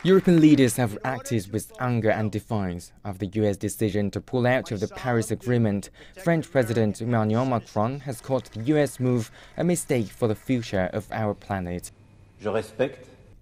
European leaders have acted with anger and defiance after the US decision to pull out of the Paris Agreement. French President Emmanuel Macron has called the US move a mistake for the future of our planet.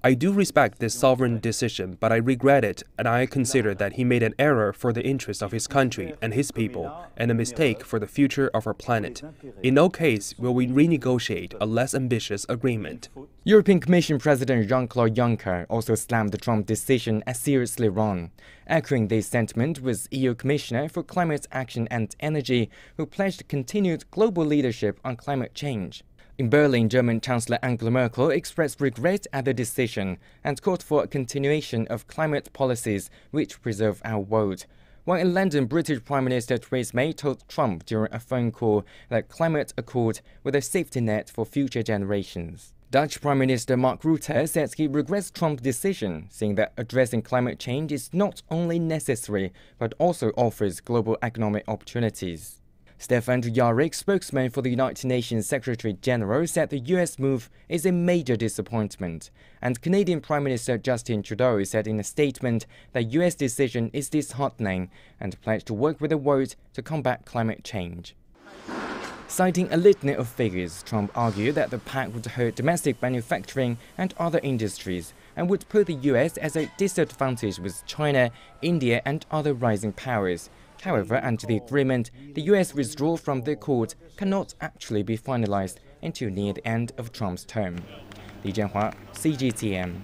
I do respect this sovereign decision, but I regret it, and I consider that he made an error for the interest of his country and his people, and a mistake for the future of our planet. In no case will we renegotiate a less ambitious agreement. European Commission President Jean-Claude Juncker also slammed the Trump decision as seriously wrong. Echoing this sentiment was EU Commissioner for Climate Action and Energy, who pledged continued global leadership on climate change. In Berlin, German Chancellor Angela Merkel expressed regret at the decision and called for a continuation of climate policies which preserve our world. While in London, British Prime Minister Theresa May told Trump during a phone call that climate accord was a safety net for future generations. Dutch Prime Minister Mark Rutte said he regrets Trump's decision, saying that addressing climate change is not only necessary but also offers global economic opportunities. Stefan Dujarric, spokesman for the United Nations Secretary-General, said the US move is a major disappointment. And Canadian Prime Minister Justin Trudeau said in a statement that US decision is disheartening and pledged to work with the world to combat climate change. Citing a litany of figures, Trump argued that the pact would hurt domestic manufacturing and other industries and would put the US at a disadvantage with China, India and other rising powers. However, under the agreement, the US withdrawal from the accord cannot actually be finalized until near the end of Trump's term. Jianhua, CGTN.